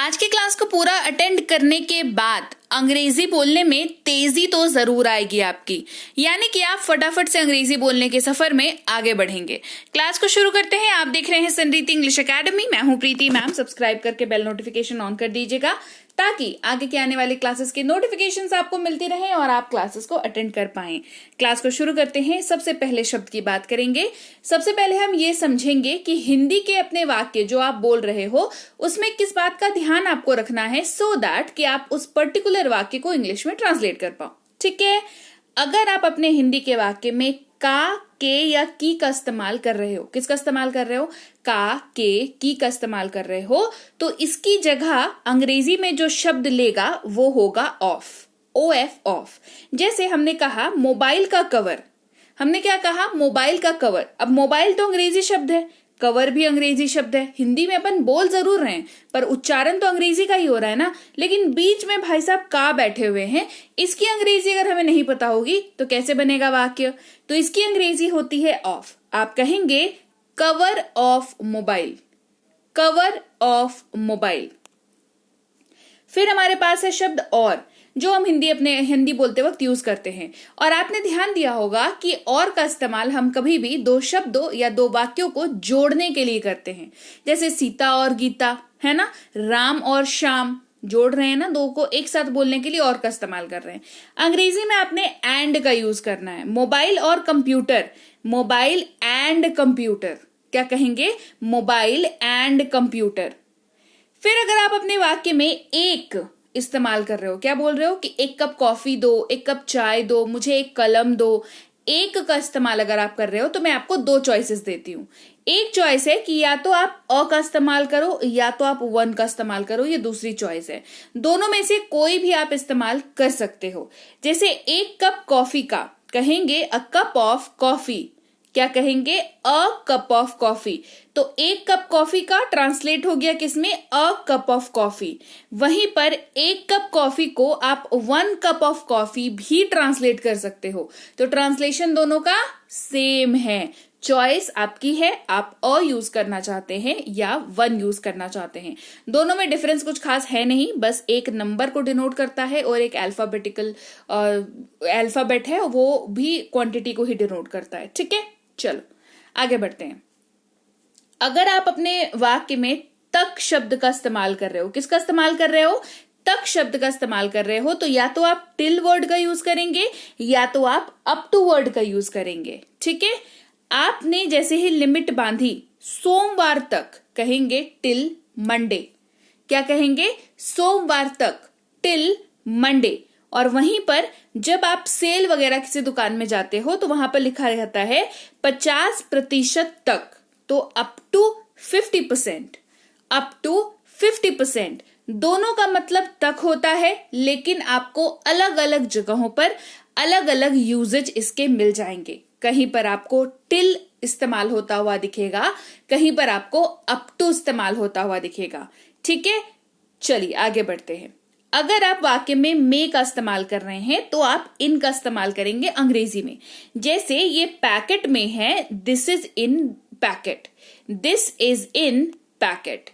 आज की क्लास को पूरा अटेंड करने के बाद अंग्रेजी बोलने में तेजी तो जरूर आएगी आपकी, यानी कि आप फटाफट से अंग्रेजी बोलने के सफर में आगे बढ़ेंगे। क्लास को शुरू करते हैं। आप देख रहे हैं संरीति इंग्लिश एकेडमी। मैं हूं प्रीति मैम। सब्सक्राइब करके बेल नोटिफिकेशन ऑन कर दीजिएगा ताकि आगे के आने वाली क्लासेस के नोटिफिकेशंस आपको मिलती रहें और आप क्लासेस को अटेंड कर पाएं। क्लास को शुरू करते हैं। सबसे पहले शब्द की बात करेंगे। सबसे पहले हम ये समझेंगे कि हिंदी के अपने वाक्य जो आप बोल रहे हो उसमें किस बात का ध्यान आपको रखना है, सो दैट कि आप उस पर्टिकुलर वाक्य को इंग्लिश में ट्रांसलेट कर पाओ। ठीक है। अगर आप अपने हिंदी के वाक्य में का, के या की का इस्तेमाल कर रहे हो, किसका इस्तेमाल कर रहे हो, का, के, की का इस्तेमाल कर रहे हो, तो इसकी जगह अंग्रेजी में जो शब्द लेगा वो होगा ऑफ, OF, ऑफ। जैसे हमने कहा मोबाइल का कवर, हमने क्या कहा, मोबाइल का कवर। अब मोबाइल तो अंग्रेजी शब्द है, कवर भी अंग्रेजी शब्द है। हिंदी में अपन बोल जरूर रहे हैं पर उच्चारण तो अंग्रेजी का ही हो रहा है ना। लेकिन बीच में भाई साहब का बैठे हुए हैं, इसकी अंग्रेजी अगर हमें नहीं पता होगी तो कैसे बनेगा वाक्य। तो इसकी अंग्रेजी होती है ऑफ। आप कहेंगे cover of mobile, cover of mobile. फिर हमारे पास है शब्द और, जो हम हिंदी बोलते वक्त यूज करते हैं। और आपने ध्यान दिया होगा कि और का इस्तेमाल हम कभी भी दो शब्दों या दो वाक्यों को जोड़ने के लिए करते हैं। जैसे सीता और गीता, है ना, राम और श्याम, जोड़ रहे हैं ना, दो को एक साथ बोलने के लिए और का इस्तेमाल कर रहे हैं। अंग्रेजी में आपने एंड का यूज करना है। मोबाइल और कंप्यूटर, मोबाइल एंड कंप्यूटर, क्या कहेंगे, मोबाइल एंड कंप्यूटर। फिर अगर आप अपने वाक्य में एक इस्तेमाल कर रहे हो, क्या बोल रहे हो कि एक कप कॉफी दो, एक कप चाय दो, मुझे एक कलम दो, एक का इस्तेमाल अगर आप कर रहे हो तो मैं आपको दो चॉइसेस देती हूं। एक चॉइस है कि या तो आप अ का इस्तेमाल करो या तो आप वन का इस्तेमाल करो, ये दूसरी चॉइस है। दोनों में से कोई भी आप इस्तेमाल कर सकते हो। जैसे एक कप कॉफी का कहेंगे अ कप ऑफ कॉफी, क्या कहेंगे, अ कप ऑफ कॉफी। तो एक कप कॉफी का ट्रांसलेट हो गया किसमें, अ कप ऑफ कॉफी। वहीं पर एक कप कॉफी को आप वन कप ऑफ कॉफी भी ट्रांसलेट कर सकते हो। तो ट्रांसलेशन दोनों का सेम है। चॉइस आपकी है, आप अ यूज करना चाहते हैं या वन यूज करना चाहते हैं। दोनों में डिफरेंस कुछ खास है नहीं, बस एक नंबर को डिनोट करता है और एक अल्फाबेट है, वो भी क्वांटिटी को ही डिनोट करता है। ठीक है, चलो आगे बढ़ते हैं। अगर आप अपने वाक्य में तक शब्द का इस्तेमाल कर रहे हो, किसका इस्तेमाल कर रहे हो, तक शब्द का इस्तेमाल कर रहे हो, तो या तो आप टिल वर्ड का यूज करेंगे या तो आप अप टू वर्ड का यूज करेंगे। ठीक है। आपने जैसे ही लिमिट बांधी सोमवार तक, कहेंगे टिल मंडे, क्या कहेंगे, सोमवार तक, टिल मंडे। और वहीं पर जब आप सेल वगैरह किसी दुकान में जाते हो तो वहां पर लिखा रहता है 50% तक, तो अप टू 50%, अप टू 50%। दोनों का मतलब तक होता है, लेकिन आपको अलग अलग जगहों पर अलग अलग यूजेज इसके मिल जाएंगे। कहीं पर आपको टिल इस्तेमाल होता हुआ दिखेगा, कहीं पर आपको अप टू इस्तेमाल होता हुआ दिखेगा। ठीक है, चलिए आगे बढ़ते हैं। अगर आप वाक्य में मे का इस्तेमाल कर रहे हैं तो आप इन का इस्तेमाल करेंगे अंग्रेजी में। जैसे ये पैकेट में है, this is in packet, this is in packet.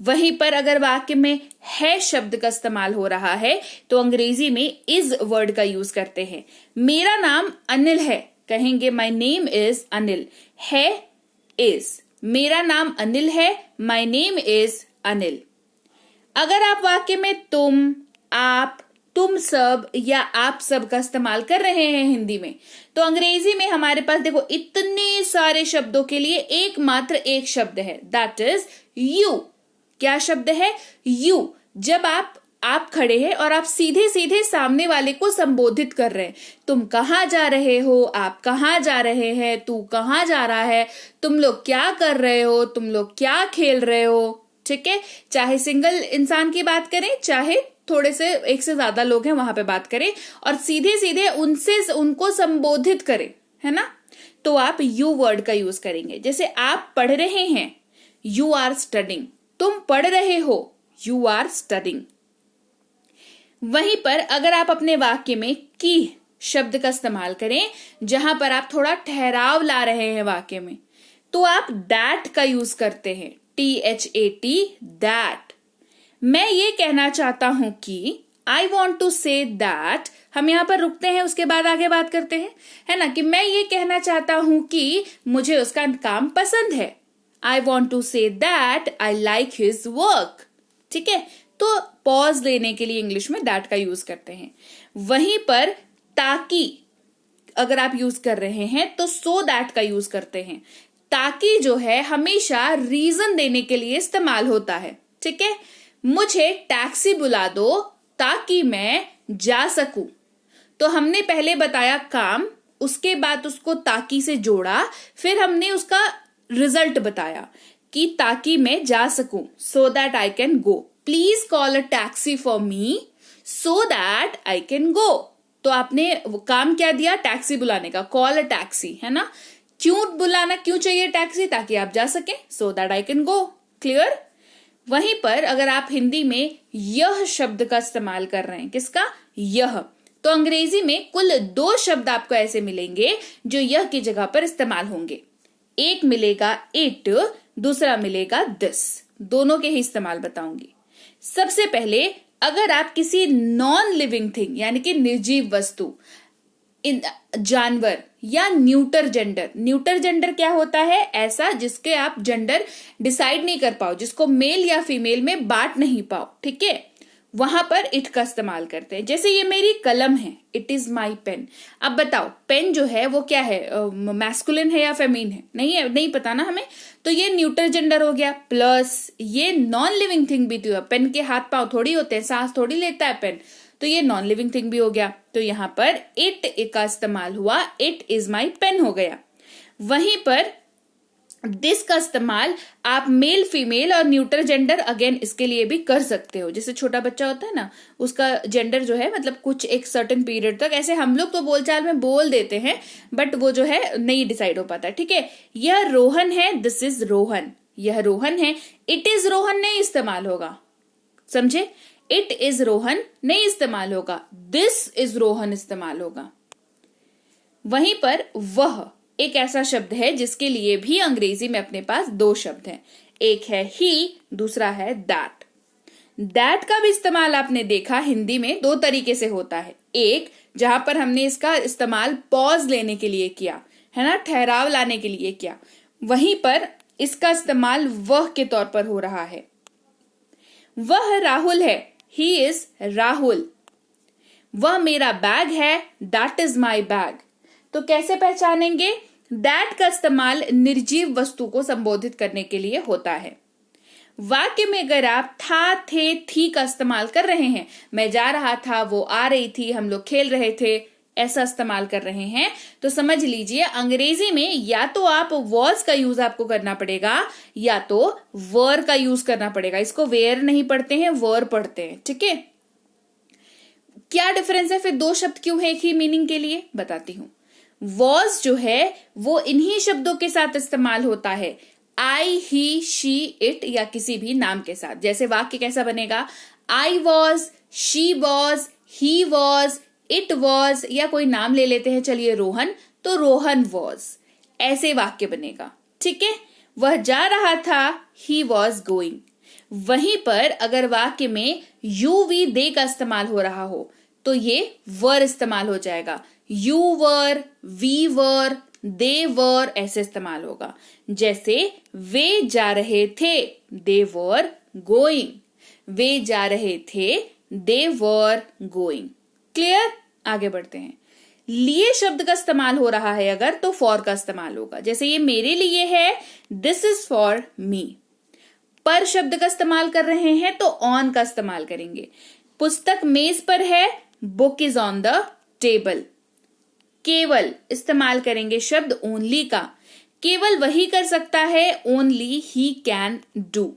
वहीं पर अगर वाक्य में है शब्द का इस्तेमाल हो रहा है तो अंग्रेजी में इज वर्ड का यूज करते हैं। मेरा नाम अनिल है, कहेंगे माई नेम इज अनिल, है इज, मेरा नाम अनिल है, माई नेम इज अनिल। अगर आप वाक्य में तुम, आप, तुम सब या आप सब का इस्तेमाल कर रहे हैं हिंदी में, तो अंग्रेजी में हमारे पास देखो इतने सारे शब्दों के लिए एकमात्र एक शब्द है, दैट इज यू। क्या शब्द है, यू। जब आप खड़े हैं और आप सीधे सीधे सामने वाले को संबोधित कर रहे हैं, तुम कहाँ जा रहे हो, आप कहाँ जा रहे हैं, तू कहाँ जा रहा है, तुम लोग क्या कर रहे हो, तुम लोग क्या खेल रहे हो। ठीक है, चाहे सिंगल इंसान की बात करें, चाहे थोड़े से एक से ज्यादा लोग हैं वहां पे बात करें, और सीधे सीधे उनको संबोधित करें, है ना, तो आप यू वर्ड का यूज करेंगे। जैसे आप पढ़ रहे हैं, यू आर स्टडिंग, तुम पढ़ रहे हो, यू आर स्टडिंग। वहीं पर अगर आप अपने वाक्य में की शब्द का इस्तेमाल करें, जहां पर आप थोड़ा ठहराव ला रहे हैं वाक्य में, तो आप दैट का यूज करते हैं, THAT, दैट। मैं ये कहना चाहता हूं कि I want to say that, हम यहाँ पर रुकते हैं, उसके बाद आगे बात करते हैं, है ना, कि मैं ये कहना चाहता हूं कि मुझे उसका काम पसंद है। I want to say that I like his work। ठीक है, तो पॉज लेने के लिए इंग्लिश में that का यूज करते हैं। वहीं पर ताकि अगर आप यूज कर रहे हैं तो so that का यूज करते हैं। ताकि जो है हमेशा रीजन देने के लिए इस्तेमाल होता है। ठीक है, मुझे टैक्सी बुला दो ताकि मैं जा सकूं। तो हमने पहले बताया काम, उसके बाद उसको ताकि से जोड़ा, फिर हमने उसका रिजल्ट बताया कि ताकि मैं जा सकूं, so that I can go. Please call a taxi for me so that I can go. तो आपने काम क्या दिया, टैक्सी बुलाने का, कॉल अ टैक्सी, है ना। क्यों बुलाना, क्यों चाहिए टैक्सी, ताकि आप जा सके, so that I can go. Clear. वहीं पर अगर आप हिंदी में यह शब्द का इस्तेमाल कर रहे हैं, किसका, यह, तो अंग्रेजी में कुल 2 शब्द आपको ऐसे मिलेंगे जो यह की जगह पर इस्तेमाल होंगे। एक मिलेगा इट, दूसरा मिलेगा दिस। दोनों के ही इस्तेमाल बताऊंगी। सबसे पहले अगर आप किसी नॉन लिविंग थिंग यानी कि निर्जीव वस्तु, जानवर या न्यूटर जेंडर क्या होता है, ऐसा जिसके आप जेंडर डिसाइड नहीं कर पाओ, जिसको मेल या फीमेल में बांट नहीं पाओ, ठीक है, वहां पर इट का इस्तेमाल करते हैं। जैसे ये मेरी कलम है, इट इज माई पेन। अब बताओ पेन जो है वो क्या है, मैस्कुलिन है या फेमिन है, नहीं पता ना हमें, तो ये न्यूटर जेंडर हो गया। प्लस ये नॉन लिविंग थिंग भी तो, पेन के हाथ पांव थोड़ी होते हैं, सांस थोड़ी लेता है पेन, तो ये नॉन लिविंग थिंग भी हो गया। तो यहां पर इट का इस्तेमाल हुआ, इट इज माई पेन हो गया। वहीं पर दिस का इस्तेमाल आप मेल फीमेल और न्यूटर जेंडर अगेन इसके लिए भी कर सकते हो। जैसे छोटा बच्चा होता है ना, उसका जेंडर जो है मतलब कुछ एक सर्टेन पीरियड तक, ऐसे हम लोग तो बोलचाल में बोल देते हैं बट वो जो है नहीं डिसाइड हो पाता। ठीक है, यह रोहन है, दिस इज रोहन, यह रोहन है, इट इज रोहन नहीं इस्तेमाल होगा, समझे, इट इज रोहन नहीं इस्तेमाल होगा, दिस इज रोहन इस्तेमाल होगा। वहीं पर वह एक ऐसा शब्द है जिसके लिए भी अंग्रेजी में अपने पास 2 शब्द हैं, एक है ही, दूसरा है दैट। दैट का भी इस्तेमाल आपने देखा हिंदी में 2 तरीके से होता है। एक जहां पर हमने इसका इस्तेमाल पॉज लेने के लिए किया है ना, ठहराव लाने के लिए किया, वहीं पर इसका इस्तेमाल वह के तौर पर हो रहा है। वह राहुल है, ही इज राहुल। वह मेरा बैग है, दैट इज माई बैग। तो कैसे पहचानेंगे, दैट का इस्तेमाल निर्जीव वस्तु को संबोधित करने के लिए होता है। वाक्य में अगर आप था, थे, थी का इस्तेमाल कर रहे हैं, मैं जा रहा था, वो आ रही थी, हम लोग खेल रहे थे, ऐसा इस्तेमाल कर रहे हैं, तो समझ लीजिए अंग्रेजी में या तो आप वॉज का यूज आपको करना पड़ेगा या तो वर का यूज करना पड़ेगा। इसको वेयर नहीं पढ़ते हैं, वर पढ़ते हैं। ठीक है, क्या डिफरेंस है फिर 2 शब्द क्यों है एक ही मीनिंग के लिए, बताती हूं। वॉज जो है वो इन्हीं शब्दों के साथ इस्तेमाल होता है, आई, ही, शी, इट या किसी भी नाम के साथ। जैसे वाक्य कैसा बनेगा, I was, she was, he was, it was, या कोई नाम ले लेते हैं चलिए रोहन, तो रोहन वॉज, ऐसे वाक्य बनेगा। ठीक है, वह जा रहा था, ही वॉज गोइंग। वहीं पर अगर वाक्य में यू, वी, दे का इस्तेमाल हो रहा हो तो ये वर इस्तेमाल हो जाएगा, यू वर, वी वर, दे वर, ऐसे इस्तेमाल होगा। जैसे वे जा रहे थे, दे वर गोइंग, वे जा रहे थे, दे वर गोइंग। क्लियर, आगे बढ़ते हैं। लिए शब्द का इस्तेमाल हो रहा है अगर, तो फॉर का इस्तेमाल होगा। जैसे ये मेरे लिए है, दिस इज फॉर मी। पर शब्द का इस्तेमाल कर रहे हैं तो ऑन का इस्तेमाल करेंगे। पुस्तक मेज पर है, book is on the table. केवल इस्तेमाल करेंगे शब्द ओनली का, केवल वही कर सकता है, ओनली ही कैन डू।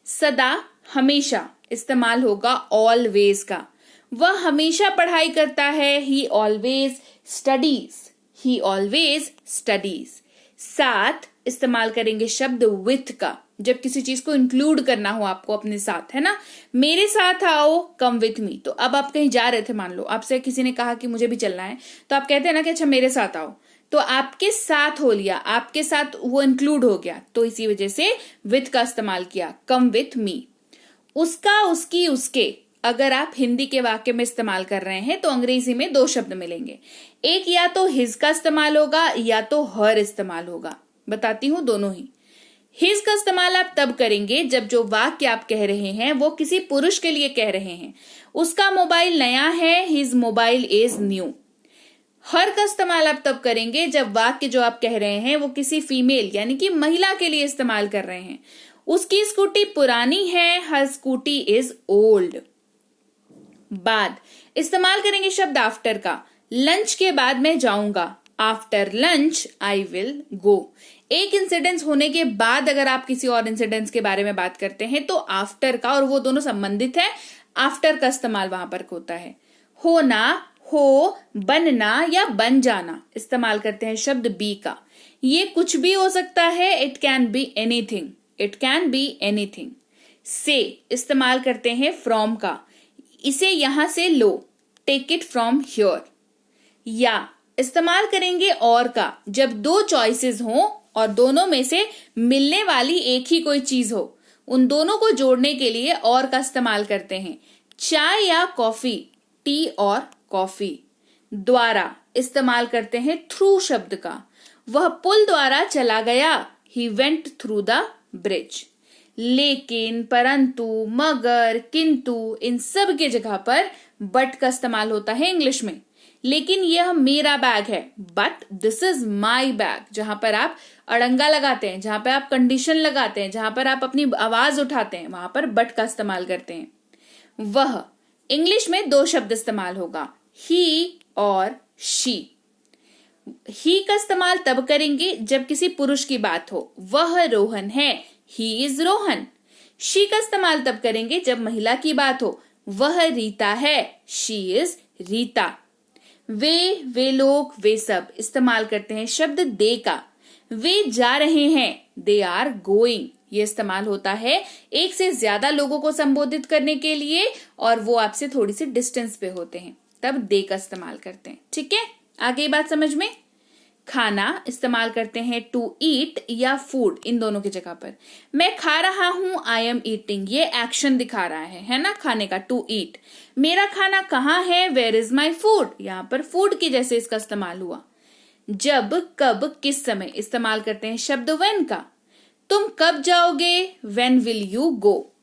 सदा, हमेशा इस्तेमाल होगा ऑलवेज का, वह हमेशा पढ़ाई करता है, ही ऑलवेज स्टडीज, ही ऑलवेज स्टडीज। साथ इस्तेमाल करेंगे शब्द विथ का, जब किसी चीज को इंक्लूड करना हो आपको अपने साथ, है ना, मेरे साथ आओ, कम विथ मी। तो अब आप कहीं जा रहे थे, मान लो आपसे किसी ने कहा कि मुझे भी चलना है, तो आप कहते हैं ना कि अच्छा मेरे साथ आओ, तो आपके साथ हो लिया, आपके साथ वो इंक्लूड हो गया, तो इसी वजह से विथ का इस्तेमाल किया, कम विथ मी। उसका, उसकी, उसके अगर आप हिंदी के वाक्य में इस्तेमाल कर रहे हैं तो अंग्रेजी में 2 शब्द मिलेंगे। एक या तो हिज का इस्तेमाल होगा या तो हर इस्तेमाल होगा। बताती हूं दोनों ही। हिज का इस्तेमाल आप तब करेंगे जब जो वाक्य आप कह रहे हैं वो किसी पुरुष के लिए कह रहे हैं। उसका मोबाइल नया है, हिज मोबाइल इज न्यू। हर का इस्तेमाल आप तब करेंगे जब वाक्य जो आप कह रहे हैं वो किसी फीमेल यानी कि महिला के लिए इस्तेमाल कर रहे हैं। उसकी स्कूटी पुरानी है, हर स्कूटी इज ओल्ड। बाद इस्तेमाल करेंगे शब्द आफ्टर का। लंच के बाद मैं जाऊंगा, after lunch I will go. एक इंसिडेंस होने के बाद अगर आप किसी और इंसिडेंस के बारे में बात करते हैं तो आफ्टर का, और वो दोनों संबंधित है, आफ्टर का इस्तेमाल वहां पर होता है। होना, हो, बनना या बन जाना इस्तेमाल करते हैं शब्द बी का। ये कुछ भी हो सकता है, it can be anything, it can be anything. से इस्तेमाल करते हैं फ्रॉम का। इसे यहां से लो, टेक इट फ्रॉम हियर। या इस्तेमाल करेंगे और का जब 2 चॉइसेस हो और दोनों में से मिलने वाली एक ही कोई चीज हो, उन दोनों को जोड़ने के लिए और का इस्तेमाल करते हैं। चाय या कॉफी, टी और कॉफी। द्वारा इस्तेमाल करते हैं थ्रू शब्द का। वह पुल द्वारा चला गया, he went through the bridge. लेकिन, परंतु, मगर, किंतु इन सब के जगह पर बट का इस्तेमाल होता है इंग्लिश में। लेकिन यह मेरा बैग है, but this is my bag. जहां पर आप अड़ंगा लगाते हैं, जहां पर आप कंडीशन लगाते हैं, जहां पर आप अपनी आवाज उठाते हैं, वहां पर बट का इस्तेमाल करते हैं। वह इंग्लिश में 2 शब्द इस्तेमाल होगा, ही और शी। ही का इस्तेमाल तब करेंगे जब किसी पुरुष की बात हो। वह रोहन है, ही इज रोहन। शी का इस्तेमाल तब करेंगे जब महिला की बात हो। वह रीता है, शी इज रीता। वे लोग, वे सब इस्तेमाल करते हैं शब्द दे का। वे जा रहे हैं, दे आर गोइंग। ये इस्तेमाल होता है एक से ज्यादा लोगों को संबोधित करने के लिए और वो आपसे थोड़ी सी डिस्टेंस पे होते हैं, तब दे का इस्तेमाल करते हैं। ठीक है, आगे बात समझ में। खाना इस्तेमाल करते हैं टू ईट या फूड, इन दोनों की जगह पर। मैं खा रहा हूं, आई एम ईटिंग, ये एक्शन दिखा रहा है ना, खाने का, टू ईट। मेरा खाना कहाँ है, वेयर इज माई फूड, यहां पर फूड की जैसे इसका इस्तेमाल हुआ। जब, कब, किस समय इस्तेमाल करते हैं शब्द व्हेन का। तुम कब जाओगे, व्हेन विल यू गो।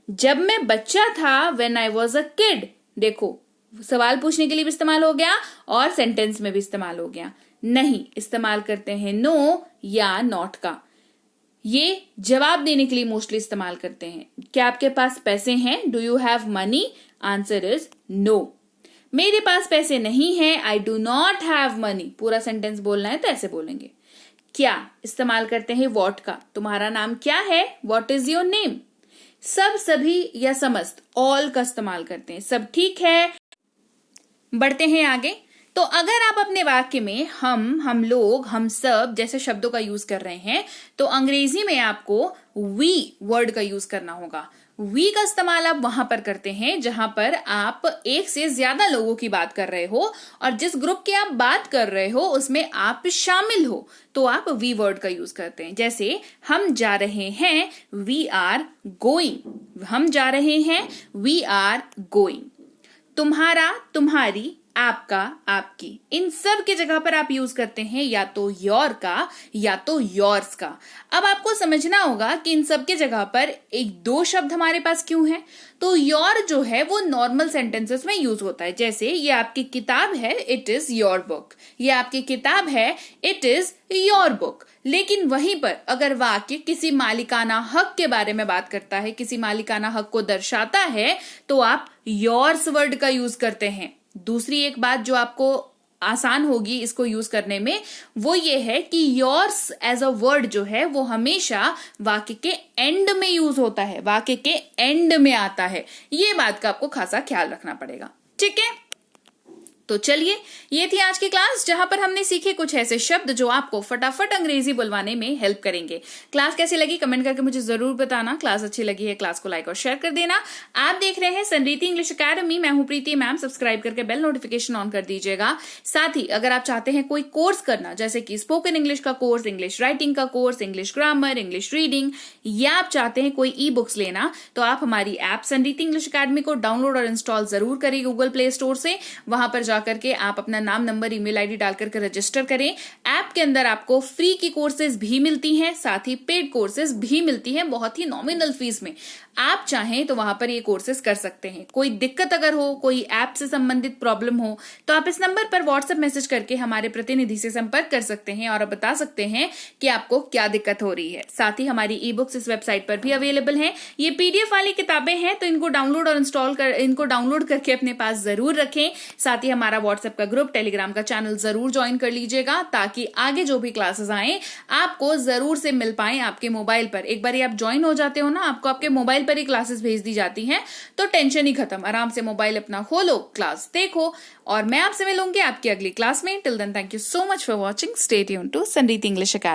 जब मैं बच्चा था, when I was a kid. देखो, सवाल पूछने के लिए भी इस्तेमाल हो गया और सेंटेंस में भी इस्तेमाल हो गया। नहीं इस्तेमाल करते हैं नो या नॉट का। ये जवाब देने के लिए मोस्टली इस्तेमाल करते हैं। क्या आपके पास पैसे हैं, do you have money, answer is no. मेरे पास पैसे नहीं है, I do not have money. पूरा सेंटेंस बोलना है तो ऐसे बोलेंगे। क्या इस्तेमाल करते हैं वॉट का। तुम्हारा नाम क्या है, वॉट इज योर नेम। सब, सभी या समस्त, ऑल का इस्तेमाल करते हैं। सब ठीक है। बढ़ते हैं आगे। तो अगर आप अपने वाक्य में हम लोग, हम सब जैसे शब्दों का यूज कर रहे हैं तो अंग्रेजी में आपको वी वर्ड का यूज करना होगा। वी का इस्तेमाल आप वहां पर करते हैं जहां पर आप एक से ज्यादा लोगों की बात कर रहे हो और जिस ग्रुप की आप बात कर रहे हो उसमें आप शामिल हो, तो आप वी वर्ड का यूज करते हैं। जैसे हम जा रहे हैं, वी आर गोइंग। हम जा रहे हैं, वी आर गोइंग। तुम्हारा, तुम्हारी, आपका, आपकी, इन सब की जगह पर आप यूज करते हैं या तो योर का या तो योर्स का। अब आपको समझना होगा कि इन सब के जगह पर 1-2 शब्द हमारे पास क्यों है। तो योर जो है वो नॉर्मल सेंटेंसेस में यूज होता है। जैसे ये आपकी किताब है, इट इज योर बुक। ये आपकी किताब है, इट इज योर बुक। लेकिन वहीं पर अगर वाक्य किसी मालिकाना हक के बारे में बात करता है, किसी मालिकाना हक को दर्शाता है, तो आप योर्स वर्ड का यूज करते हैं। दूसरी एक बात जो आपको आसान होगी इसको यूज करने में, वो ये है कि योर्स एज अ वर्ड जो है वो हमेशा वाक्य के एंड में यूज होता है, वाक्य के एंड में आता है। ये बात का आपको खासा ख्याल रखना पड़ेगा। ठीक है, तो चलिए, ये थी आज की क्लास जहां पर हमने सीखे कुछ ऐसे शब्द जो आपको फटाफट अंग्रेजी बुलवाने में हेल्प करेंगे। क्लास कैसी लगी कमेंट करके मुझे जरूर बताना। क्लास अच्छी लगी है क्लास को लाइक और शेयर कर देना। आप देख रहे हैं संरीति इंग्लिश अकेडमी, मैं हूं प्रीति मैम। सब्सक्राइब करके बेल नोटिफिकेशन ऑन कर दीजिएगा। साथ ही अगर आप चाहते हैं कोई कोर्स करना, जैसे कि स्पोकन इंग्लिश का कोर्स, इंग्लिश राइटिंग का course, English grammar, English reading, या आप चाहते हैं कोई ई बुक्स लेना, तो आप हमारी ऐप संरीति इंग्लिश अकेडमी को डाउनलोड और इंस्टॉल जरूर करें गूगल प्ले स्टोर से। वहां पर जाकर के आप अपना नाम, नंबर, ईमेल आईडी डाल करके रजिस्टर करें। ऐप के अंदर आपको फ्री की कोर्सेज भी मिलती हैं, साथ ही पेड कोर्सेज भी मिलती हैं बहुत ही नॉमिनल फीस में। आप चाहें तो वहां पर ये कोर्सेज कर सकते हैं। कोई दिक्कत अगर हो, कोई ऐप से संबंधित प्रॉब्लम हो, तो आप इस नंबर पर व्हाट्सएप मैसेज करके हमारे प्रतिनिधि से संपर्क कर सकते हैं और बता सकते हैं कि आपको क्या दिक्कत हो रही है। साथ ही हमारी ई बुक्स इस वेबसाइट पर भी अवेलेबल हैं। ये पीडीएफ वाली किताबें हैं, तो इनको डाउनलोड करके अपने पास जरूर रखें। साथ ही हमारा व्हाट्सएप का ग्रुप, टेलीग्राम का चैनल जरूर ज्वाइन कर लीजिएगा, ताकि आगे जो भी क्लासेस आए आपको जरूर से मिल पाए आपके मोबाइल पर। एक बार आप ज्वाइन हो जाते हो ना, आपको आपके मोबाइल पर ही क्लासेस भेज दी जाती हैं, तो टेंशन ही खत्म। आराम से मोबाइल अपना खोलो, क्लास देखो, और मैं आपसे मिलूंगी आपकी अगली क्लास में। Till then thank you so much for watching. Stay tuned to Sanriti English academy.